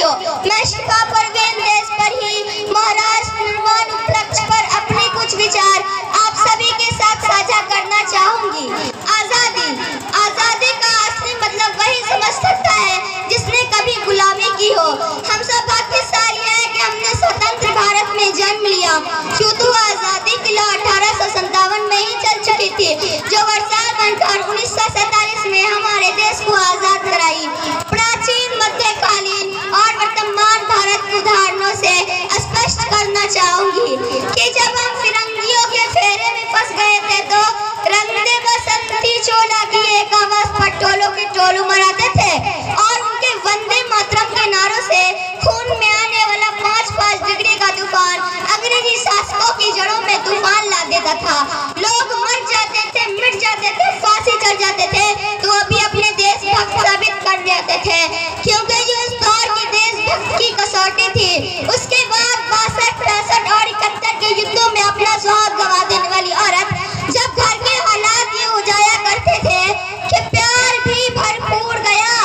साथियों, मैं शिफा परवीन देश पर ही महाराष्ट्र निर्माण उपलक्ष्य पर अपने कुछ विचार आप सभी के साथ साझा करना चाहूंगी। आजादी, आजादी का असली मतलब वही समझ सकता है जिसने कभी गुलामी की हो। हम सब भाग्यशाली हैं कि हमने स्वतंत्र भारत में जन्म लिया। यूं तो आजादी की लौ 1857 में ही चल चुकी थी, जो वर्षा बनकर 1947 में हमारे देश को आजाद कराई। प्राचीन, मध्यकालीन और वर्तमान भारत के उदाहरणों से स्पष्ट करना चाहूंगी कि जब हम फिरंगियों के फेरे में फंस गए थे तो रंगदे बसंती चोला की एक आवाज पर टोलों के टोलू मराते थे और उनके वंदे मातरम के नारों से खून में आने वाला 5-5 डिग्री का तूफान अंग्रेजी शासकों की जड़ों में तूफान ला देता था। लोग मर जाते थे, मिट जाते थे, फांसी चढ़ जाते थे, तो अभी अपने देशभक्त साबित कर देते थे, क्योंकि जो इस दौर की देशभक्त की कसौटी थी, उसके बाद 62, 65 और 71 के युद्धों में अपना स्वाद गवा देने वाली औरत जब घर के हालात ये हो जाया करते थे कि प्यार भी भरपूर गया,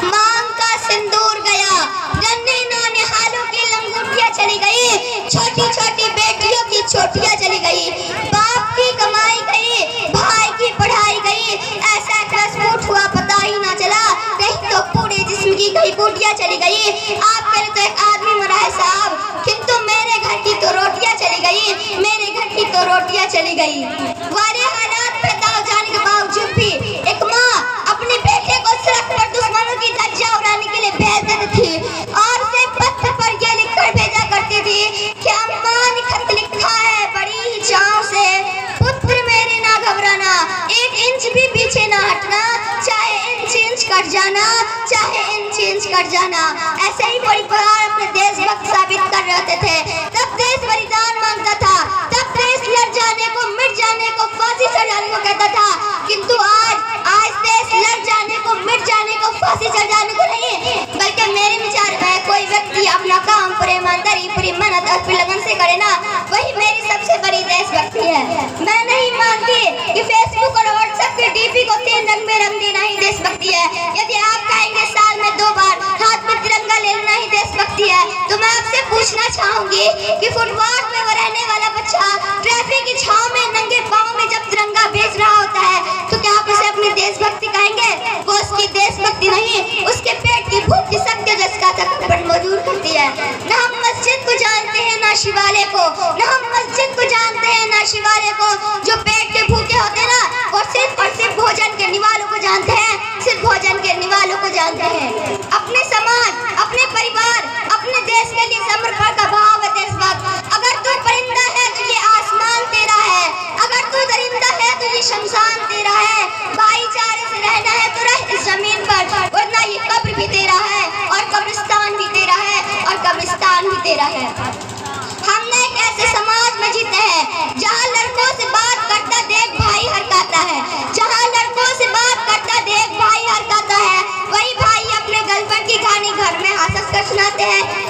मांग का सिंदूर गया, नन्हे नौनिहालों की लंगोटियां चली गई, छोटी छोटी बेटियों की छोटियां चली गई, बाप की कमाई गई, भाई की पढ़ाई गई, ऐसा घसमुट हुआ पता ही ना चला, कहीं तो पूरे जिस्म की कई बूटियां चली गई। आपके लिए तो एक आदमी मरा है साहब, किंतु मेरे घर की तो रोटियां चली गई, मेरे घर की तो रोटियां चली गई। वारे हालात पे दाव जाने के बावजूद भी एक माँ अपने बेटे को सड़क पर दुश्मनों की धज्जियां उड़ाने के लिए भेज देती थी और उसे पत्थर पर यह लिखकर भेजा करती थी कि अम्मा ने खत लिखा है बड़ी ही चाव से, पुत्र मेरे ना घबराना, 1 इंच भी पीछे ना हटना, चाहे इंच कट जाना, चाहे इंच कट जाना। ऐसे ही परिवार अपने देशभक्त साबित कर रहे थे। तब देश बलिदान मांगता था, तब देश लड़ जाने को, मिट जाने को, फांसी चढ़ जाने को कहता था, किंतु आज देश लड़ जाने को, मिट जाने को, फांसी चढ़ जाने को नहीं, बल्कि मेरे विचार में कोई व्यक्ति अपना काम पूरे ईमानदारी, पूरी मेहनत और पूरी लगन से करे ना, वही मेरी सबसे बड़ी देशभक्ति है। मैं नहीं मानती कि फेसबुक और व्हाट्सएप के डीपी को 3 रंग में रंग देना ही देशभक्ति है। यदि आप कहेंगे साल में 2 बार हाथ में तिरंगा लेना ही देशभक्ति है, तो मैं आपसे पूछना चाहूंगी कि फुटपाथ में वो रहने वाला बच्चा ट्रैफिक की छांव में नंगे पांव में जब तिरंगा बेच रहा होता है, तो क्या आप उसे अपनी देशभक्ति कहेंगे? वो उसकी देशभक्ति नहीं, उसके पेट की भूख की शक्ति जिसका तक मजबूर करती है। न हम मस्जिद को जानते हैं ना शिवालय को, न हम मस्जिद को जानते हैं ना शिवालय को। जो पेट के भूखे होते हैं ना, वो सिर्फ और सिर्फ भोजन के निवालों को जानते हैं, सिर्फ भोजन के निवालों को जानते हैं। अपने समाज, अपने परिवार, अपने देश के लिए समर्पण का भाव है देशभक्त। अगर तू परिंदा है तो ये आसमान तेरा है, अगर तू दरिंदा है तो ये शमशान तेरा है। भाईचारे से रहना है तो रह इस जमीन पर, वरना ये कब्र भी तेरा है और कब्रिस्तान भी तेरा है और कब्रिस्तान भी तेरा है। हमने एक ऐसे समाज में जीते हैं जहाँ लड़कों से बात करता देख भाई हरकाता है, जहाँ लड़कों से बात करता देख भाई हरकाता है, वही भाई अपने गर्लफ्रेंड की कहानी घर में हंस कर सुनाते हैं